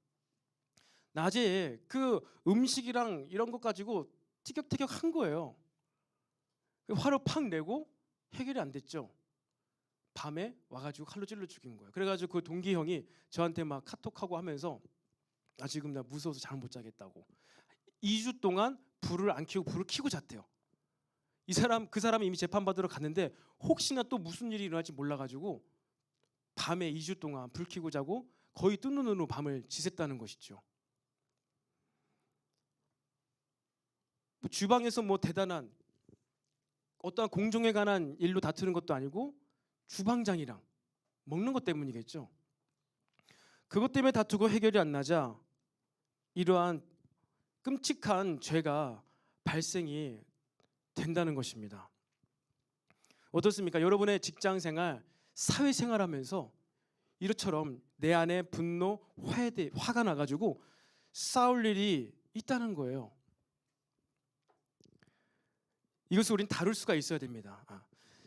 낮에 그 음식이랑 이런 것 가지고 티격태격 한 거예요. 화를 팍 내고 해결이 안 됐죠. 밤에 와가지고 칼로 찔러 죽인 거예요. 그래가지고 그 동기 형이 저한테 막 카톡하고 하면서 아 지금 나 무서워서 잠 못 자겠다고. 2주 동안 불을 안 켜고 불을 켜고 잤대요. 그 사람이 이미 재판 받으러 갔는데 혹시나 또 무슨 일이 일어날지 몰라가지고 밤에 2주 동안 불 켜고 자고 거의 뜬 눈으로 밤을 지샜다는 것이죠. 뭐 주방에서 뭐 대단한 어떠한 공정에 관한 일로 다투는 것도 아니고 주방장이랑 먹는 것 때문이겠죠. 그것 때문에 다투고 해결이 안 나자 이러한 끔찍한 죄가 발생이 된다는 것입니다. 어떻습니까? 여러분의 직장생활, 사회생활하면서 이처럼 내 안에 분노, 화가 나가지고 싸울 일이 있다는 거예요. 이것을 우린 다룰 수가 있어야 됩니다.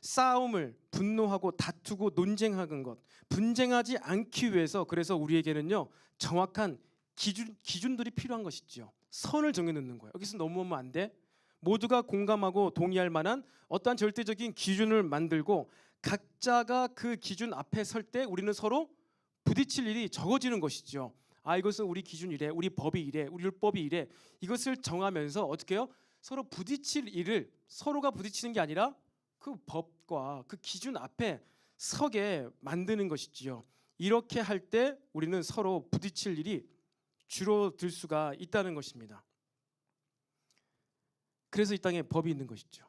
싸움을 분노하고 다투고 논쟁하는 것, 분쟁하지 않기 위해서 그래서 우리에게는요 정확한 기준들이 필요한 것이죠. 선을 정해놓는 거예요. 여기서 넘어오면 안 돼. 모두가 공감하고 동의할 만한 어떠한 절대적인 기준을 만들고 각자가 그 기준 앞에 설 때 우리는 서로 부딪힐 일이 적어지는 것이죠. 아 이것은 우리 기준이 이래, 우리 법이 이래, 우리 율법이 이래. 이것을 정하면서 어떻게 해요? 서로 부딪힐 일을 서로가 부딪히는 게 아니라 그 법과 그 기준 앞에 서게 만드는 것이지요. 이렇게 할 때 우리는 서로 부딪힐 일이 줄어들 수가 있다는 것입니다. 그래서 이 땅에 법이 있는 것이죠.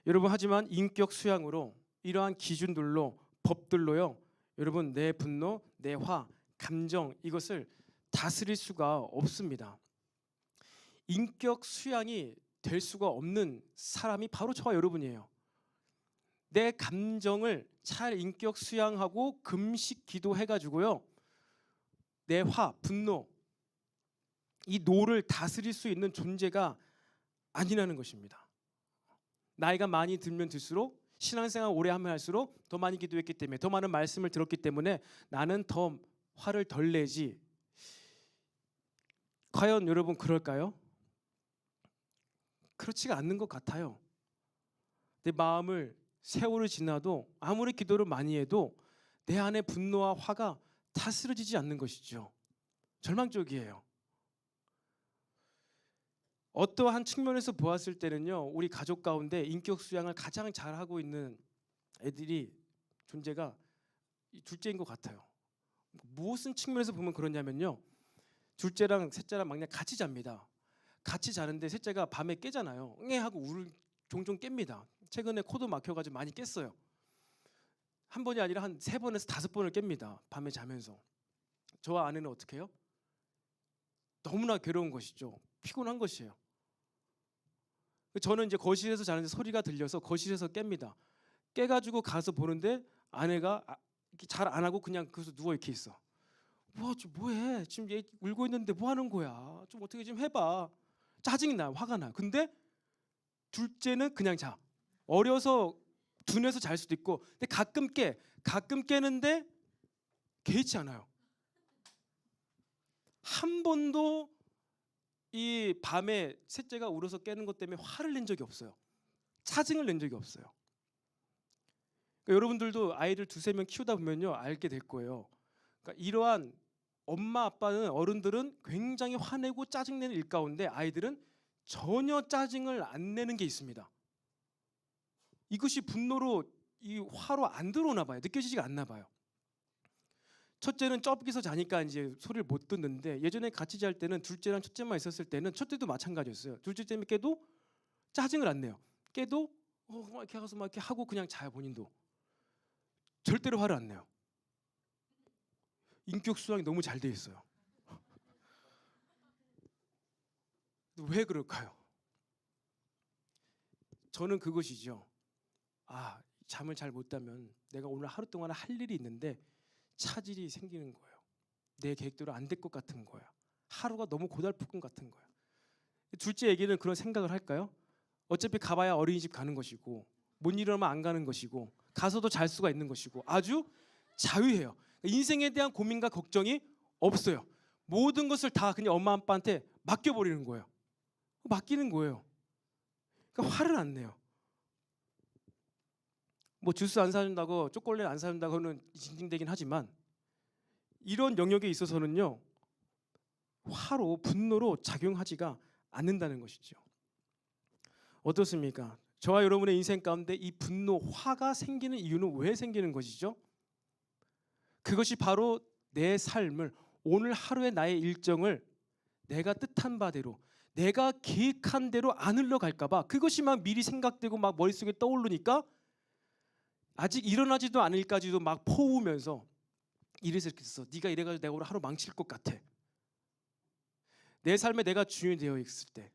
여러분 하지만 인격 수양으로 이러한 기준들로 법들로요. 여러분 내 분노, 내 화, 감정 이것을 다스릴 수가 없습니다. 인격 수양이 될 수가 없는 사람이 바로 저와 여러분이에요. 내 감정을 잘 인격 수양하고 금식 기도해가지고요. 내 화, 분노, 이 노를 다스릴 수 있는 존재가 아니라는 것입니다. 나이가 많이 들면 들수록 신앙생활 오래 하면 할수록 더 많이 기도했기 때문에 더 많은 말씀을 들었기 때문에 나는 더 화를 덜 내지. 과연 여러분 그럴까요? 그렇지가 않는 것 같아요. 내 마음을 세월이 지나도 아무리 기도를 많이 해도 내 안에 분노와 화가 다스려지지 않는 것이죠. 절망적이에요. 어떠한 측면에서 보았을 때는요, 우리 가족 가운데 인격 수양을 가장 잘하고 있는 애들이 존재가 이 둘째인 것 같아요. 무슨 측면에서 보면 그러냐면요, 둘째랑 셋째랑 막내 같이 잡니다. 같이 자는데 셋째가 밤에 깨잖아요. 응애 하고 종종 깹니다. 최근에 코도 막혀가지고 많이 깼어요. 한 번이 아니라 한 3번에서 5번을 깹니다. 밤에 자면서. 저와 아내는 어떻게 해요? 너무나 괴로운 것이죠. 피곤한 것이에요. 저는 이제 거실에서 자는데 소리가 들려서 거실에서 깹니다. 깨가지고 가서 보는데 아내가 잘 안 하고 그냥 거기서 누워 이렇게 있어. 뭐해? 지금 얘 울고 있는데 뭐 하는 거야? 좀 어떻게 좀 해봐. 짜증이 나, 화가 나. 근데 둘째는 그냥 자. 어려서 둔해서 잘 수도 있고, 근데 가끔 깨는데 개의치 않아요. 한 번도 이 밤에 셋째가 울어서 깨는 것 때문에 화를 낸 적이 없어요. 짜증을 낸 적이 없어요. 그러니까 여러분들도 아이들 2-3명 키우다 보면요, 알게 될 거예요. 그러니까 이러한 엄마 아빠는, 어른들은 굉장히 화내고 짜증내는 일 가운데 아이들은 전혀 짜증을 안 내는 게 있습니다. 이것이 분노로, 이 화로 안 들어오나 봐요. 느껴지지가 않나 봐요. 첫째는 쩝기서 자니까 이제 소리를 못 듣는데, 예전에 같이 잘 때는 둘째랑 첫째만 있었을 때는 첫째도 마찬가지였어요. 둘째 때문에 깨도 짜증을 안 내요. 깨도 이렇게 가서 막 이렇게 하고 그냥 자요. 본인도 절대로 화를 안 내요. 인격 수양이 너무 잘 돼 있어요. 왜 그럴까요? 저는 그것이죠. 잠을 잘 못 자면 내가 오늘 하루 동안 할 일이 있는데 차질이 생기는 거예요. 내 계획대로 안 될 것 같은 거야. 하루가 너무 고달플 것 같은 거야. 둘째 얘기는 그런 생각을 할까요? 어차피 가봐야 어린이집 가는 것이고, 못 일어나면 안 가는 것이고, 가서도 잘 수가 있는 것이고, 아주 자유해요. 인생에 대한 고민과 걱정이 없어요. 모든 것을 다 그냥 엄마 아빠한테 맡겨버리는 거예요. 맡기는 거예요. 그러니까 화를 안 내요. 뭐 주스 안 사준다고, 초콜릿 안 사준다고는 징징대긴 하지만, 이런 영역에 있어서는요, 화로, 분노로 작용하지가 않는다는 것이죠. 어떻습니까? 저와 여러분의 인생 가운데 이 분노, 화가 생기는 이유는 왜 생기는 것이죠? 그것이 바로 내 삶을, 오늘 하루의 나의 일정을 내가 뜻한 바대로, 내가 계획한 대로 안 흘러갈까 봐, 그것이 막 미리 생각되고 막 머릿속에 떠오르니까 아직 일어나지도 않을까지도 막 퍼오면서, 이래서 이렇게 했어, 네가 이래가지고 내가 오늘 하루 망칠 것 같아. 내 삶에 내가 주인이 되어 있을 때,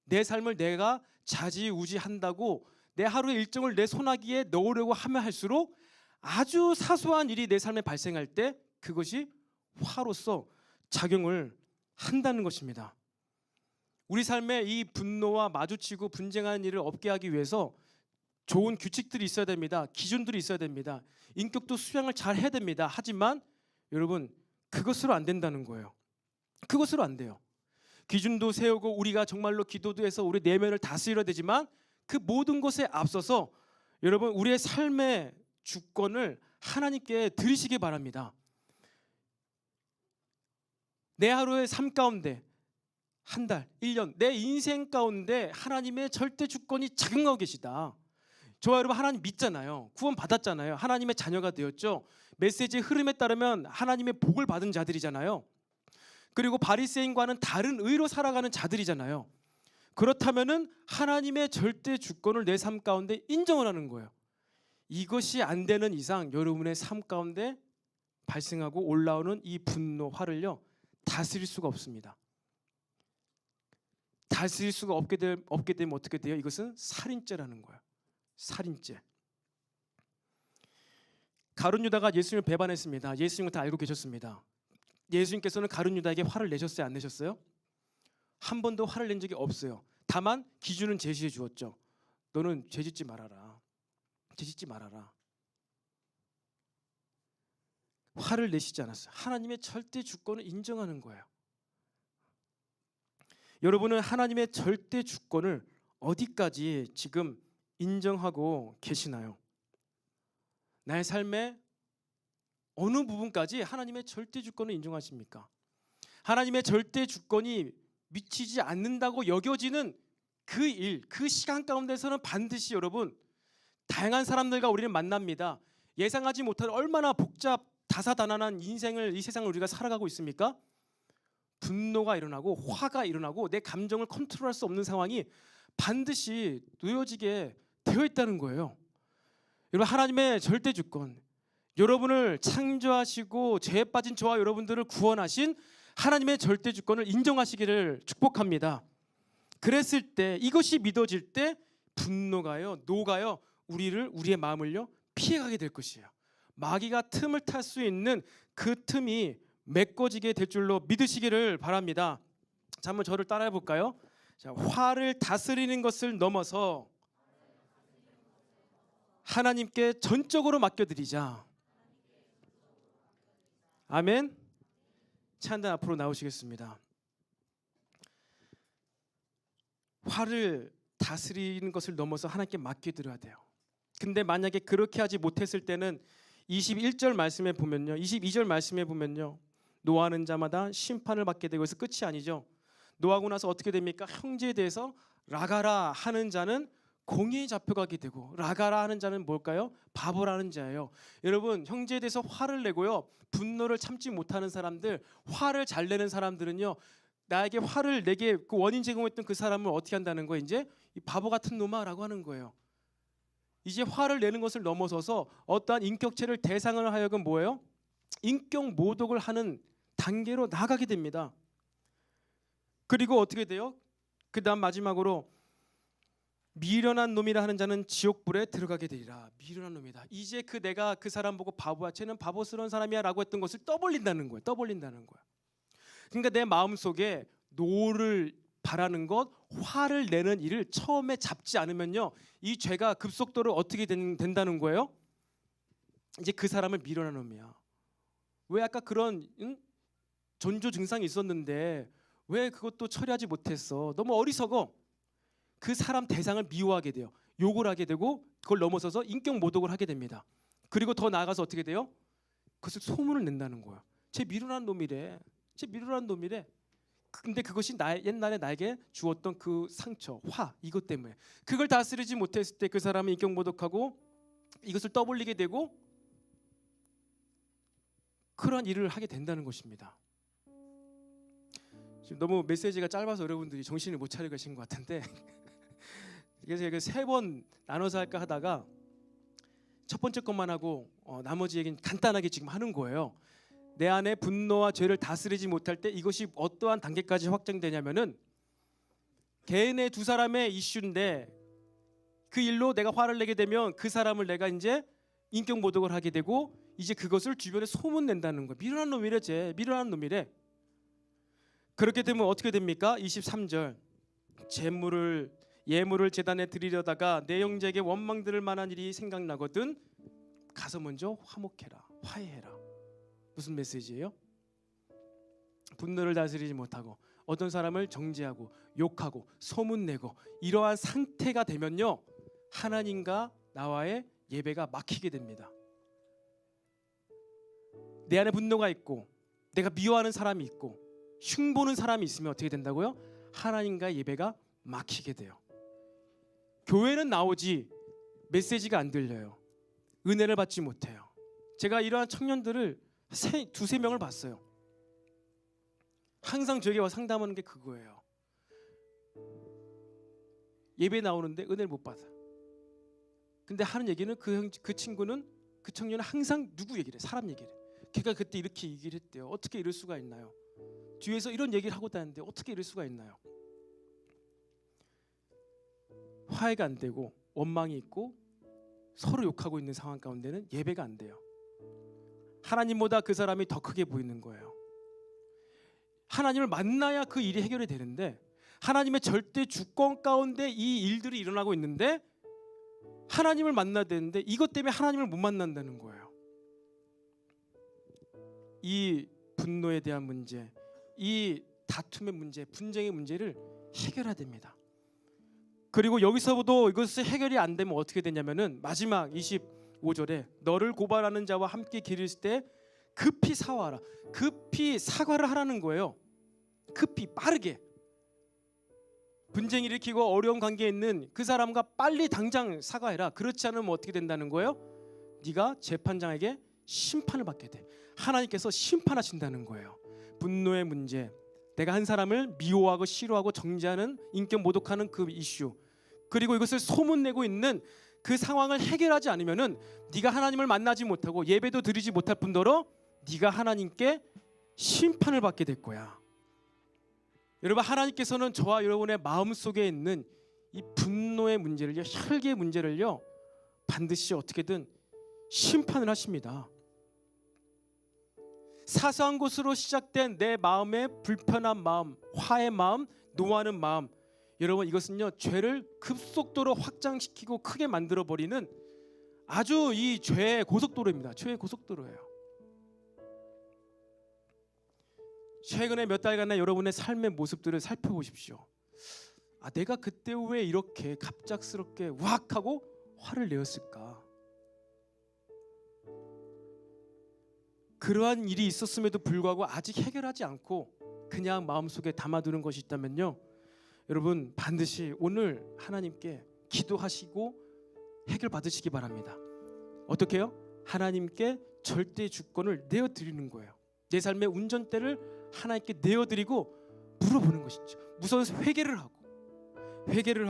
내 삶을 내가 좌지우지한다고 내 하루의 일정을 내 손아귀에 넣으려고 하면 할수록 아주 사소한 일이 내 삶에 발생할 때 그것이 화로서 작용을 한다는 것입니다. 우리 삶에 이 분노와 마주치고 분쟁하는 일을 없게 하기 위해서 좋은 규칙들이 있어야 됩니다. 기준들이 있어야 됩니다. 인격도 수양을 잘 해야 됩니다. 하지만 여러분, 그것으로 안 된다는 거예요. 그것으로 안 돼요. 기준도 세우고 우리가 정말로 기도도 해서 우리 내면을 다스려야 되지만, 그 모든 것에 앞서서 여러분, 우리의 삶의 주권을 하나님께 드리시기 바랍니다. 내 하루의 삶 가운데, 한 달, 1년, 내 인생 가운데 하나님의 절대 주권이 작용하고 계시다. 저와 여러분, 하나님 믿잖아요. 구원 받았잖아요. 하나님의 자녀가 되었죠. 메시지의 흐름에 따르면 하나님의 복을 받은 자들이잖아요. 그리고 바리새인과는 다른 의로 살아가는 자들이잖아요. 그렇다면은 하나님의 절대 주권을 내 삶 가운데 인정을 하는 거예요. 이것이 안 되는 이상 여러분의 삶 가운데 발생하고 올라오는 이 분노, 화를요, 다스릴 수가 없습니다. 다스릴 수가 없게 되면 어떻게 돼요? 이것은 살인죄라는 거예요. 살인죄. 가룟 유다가 예수님을 배반했습니다. 예수님은 다 알고 계셨습니다. 예수님께서는 가룟 유다에게 화를 내셨어요? 안 내셨어요? 한 번도 화를 낸 적이 없어요. 다만 기준은 제시해 주었죠. 너는 죄짓지 말아라. 죄짓지 말아라. 화를 내시지 않았어요. 하나님의 절대 주권을 인정하는 거예요. 여러분은 하나님의 절대 주권을 어디까지 지금 인정하고 계시나요? 나의 삶의 어느 부분까지 하나님의 절대 주권을 인정하십니까? 하나님의 절대 주권이 미치지 않는다고 여겨지는 그 일, 그 시간 가운데서는 반드시 여러분 다양한 사람들과 우리는 만납니다. 예상하지 못한 얼마나 복잡 다사다난한 인생을 이 세상을 우리가 살아가고 있습니까? 분노가 일어나고 화가 일어나고 내 감정을 컨트롤할 수 없는 상황이 반드시 놓여지게 되어 있다는 거예요. 여러분, 하나님의 절대 주권, 여러분을 창조하시고 죄에 빠진 저와 여러분들을 구원하신 하나님의 절대 주권을 인정하시기를 축복합니다. 그랬을 때, 이것이 믿어질 때 분노가요, 노가요, 우리의 마음을요 피해가게 될 것이에요. 마귀가 틈을 탈 수 있는 그 틈이 메꿔지게 될 줄로 믿으시기를 바랍니다. 자, 한번 저를 따라해 볼까요? 자, 화를 다스리는 것을 넘어서 하나님께 전적으로 맡겨드리자. 아멘. 찬단 앞으로 나오시겠습니다. 화를 다스리는 것을 넘어서 하나님께 맡겨드려야 돼요. 근데 만약에 그렇게 하지 못했을 때는 21절 말씀에 보면요, 22절 말씀에 보면요, 노하는 자마다 심판을 받게 되고, 해서 끝이 아니죠. 노하고 나서 어떻게 됩니까? 형제에 대해서 라가라 하는 자는 공의에 잡혀가게 되고, 라가라 하는 자는 뭘까요? 바보라는 자예요. 여러분, 형제에 대해서 화를 내고요, 분노를 참지 못하는 사람들, 화를 잘 내는 사람들은요, 나에게 화를 내게 그 원인 제공했던 그 사람을 어떻게 한다는 거예요? 이제 이 바보 같은 놈아라고 하는 거예요. 이제 화를 내는 것을 넘어서서 어떠한 인격체를 대상을 하여금 뭐예요? 인격 모독을 하는 단계로 나가게 됩니다. 그리고 어떻게 돼요? 그 다음 마지막으로 미련한 놈이라 하는 자는 지옥불에 들어가게 되리라. 미련한 놈이다. 이제 내가 그 사람 보고 바보야, 쟤는 바보스러운 사람이야 라고 했던 것을 떠벌린다는 거예요. 떠벌린다는 거예요. 그러니까 내 마음속에 노를 바라는 것, 화를 내는 일을 처음에 잡지 않으면요, 이 죄가 급속도로 어떻게 된다는 거예요? 이제 그 사람을 미련한 놈이야. 왜 아까 그런 전조 증상이 있었는데 왜 그것도 처리하지 못했어? 너무 어리석어. 그 사람 대상을 미워하게 돼요. 욕을 하게 되고, 그걸 넘어서서 인격 모독을 하게 됩니다. 그리고 더 나아가서 어떻게 돼요? 그것을 소문을 낸다는 거예요. 쟤 미련한 놈이래. 쟤 미련한 놈이래. 근데 그것이 옛날에 나에게 주었던 그 상처, 화, 이것 때문에 그걸 다스리지 못했을 때 그 사람은 인격 모독하고 이것을 떠벌리게 되고 그러한 일을 하게 된다는 것입니다. 지금 너무 메시지가 짧아서 여러분들이 정신을 못 차리고 계신 것 같은데 그래서 제가 3번 나눠서 할까 하다가 첫 번째 것만 하고 나머지 얘기는 간단하게 지금 하는 거예요. 내 안에 분노와 죄를 다스리지 못할 때 이것이 어떠한 단계까지 확장되냐면은 개인의 두 사람의 이슈인데 그 일로 내가 화를 내게 되면 그 사람을 내가 이제 인격 모독을 하게 되고 이제 그것을 주변에 소문낸다는 거예요. 미련한 놈이래, 쟤 미련한 놈이래. 그렇게 되면 어떻게 됩니까? 23절 예물을 제단에 드리려다가 내 형제에게 원망 들을 만한 일이 생각나거든 가서 먼저 화목해라, 화해해라. 무슨 메시지예요? 분노를 다스리지 못하고 어떤 사람을 정죄하고 욕하고 소문내고 이러한 상태가 되면요, 하나님과 나와의 예배가 막히게 됩니다. 내 안에 분노가 있고 내가 미워하는 사람이 있고 흉보는 사람이 있으면 어떻게 된다고요? 하나님과 예배가 막히게 돼요. 교회는 나오지 메시지가 안 들려요. 은혜를 받지 못해요. 제가 이러한 청년들을 두세 명을 봤어요. 항상 저에게 와 상담하는 게 그거예요. 예배 나오는데 은혜를 못 받아. 근데 하는 얘기는 그 친구는, 그 청년은 항상 누구 얘기를 해? 사람 얘기를 해. 걔가 그때 이렇게 얘기를 했대요. 어떻게 이럴 수가 있나요? 뒤에서 이런 얘기를 하고 다녔는데 어떻게 이럴 수가 있나요? 화해가 안 되고 원망이 있고 서로 욕하고 있는 상황 가운데는 예배가 안 돼요. 하나님보다 그 사람이 더 크게 보이는 거예요. 하나님을 만나야 그 일이 해결이 되는데 하나님의 절대 주권 가운데 이 일들이 일어나고 있는데 하나님을 만나야 되는데 이것 때문에 하나님을 못 만난다는 거예요. 이 분노에 대한 문제, 이 다툼의 문제, 분쟁의 문제를 해결해야 됩니다. 그리고 여기서도 이것이 해결이 안 되면 어떻게 되냐면은 마지막 25절에 너를 고발하는 자와 함께 길을 있을 때 급히 사과하라. 급히 사과를 하라는 거예요. 급히, 빠르게. 분쟁 일으키고 어려운 관계에 있는 그 사람과 빨리 당장 사과해라. 그렇지 않으면 어떻게 된다는 거예요? 네가 재판장에게 심판을 받게 돼. 하나님께서 심판하신다는 거예요. 분노의 문제, 내가 한 사람을 미워하고 싫어하고 정죄하는, 인격 모독하는 그 이슈, 그리고 이것을 소문내고 있는 그 상황을 해결하지 않으면은 네가 하나님을 만나지 못하고 예배도 드리지 못할 뿐더러 네가 하나님께 심판을 받게 될 거야. 여러분, 하나님께서는 저와 여러분의 마음속에 있는 이 분노의 문제를요, 혈기의 문제를요, 반드시 어떻게든 심판을 하십니다. 사소한 것으로 시작된 내 마음의 불편한 마음, 화의 마음, 노하는 마음, 여러분, 이것은요 죄를 급속도로 확장시키고 크게 만들어버리는 아주 이 죄의 고속도로입니다. 죄의 고속도로예요. 최근에 몇 달간의 여러분의 삶의 모습들을 살펴보십시오. 내가 그때 왜 이렇게 갑작스럽게 우악 하고 화를 내었을까? 그러한 일이 있었음에도 불구하고 아직 해결하지 않고 그냥 마음속에 담아두는 것이 있다면요, 여러분 반드시 오늘 하나님께 기도하시고 해결 받으시기 바랍니다. 어떻게 해요? 하나님께 절대 주권을 내어드리는 거예요. 내 삶의 운전대를 하나님께 내어드리고 물어보는 것이죠. 무서워서 회개를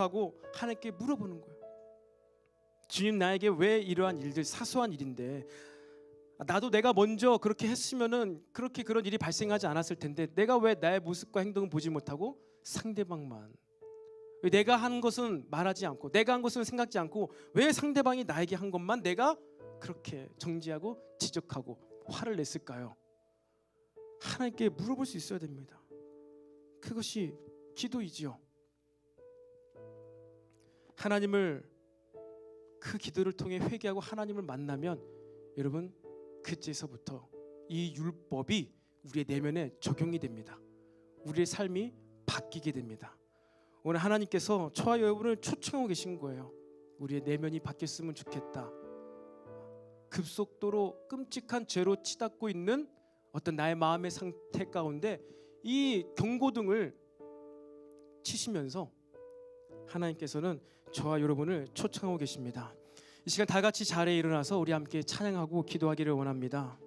하고 하나님께 물어보는 거예요. 주님, 나에게 왜 이러한 일들, 사소한 일인데 나도 내가 먼저 그렇게 했으면은 그렇게 그런 일이 발생하지 않았을 텐데 내가 왜 나의 모습과 행동을 보지 못하고 상대방만, 왜 내가 한 것은 말하지 않고 내가 한 것은 생각지 않고 왜 상대방이 나에게 한 것만 내가 그렇게 정지하고 지적하고 화를 냈을까요? 하나님께 물어볼 수 있어야 됩니다. 그것이 기도이지요. 하나님을, 그 기도를 통해 회개하고 하나님을 만나면 여러분 그때서부터 이 율법이 우리의 내면에 적용이 됩니다. 우리의 삶이 바뀌게 됩니다. 오늘 하나님께서 저와 여러분을 초청하고 계신 거예요. 우리의 내면이 바뀌었으면 좋겠다. 급속도로 끔찍한 죄로 치닫고 있는 어떤 나의 마음의 상태 가운데 이 경고등을 치시면서 하나님께서는 저와 여러분을 초청하고 계십니다. 이 시간 다 같이 자리에 일어나서 우리 함께 찬양하고 기도하기를 원합니다.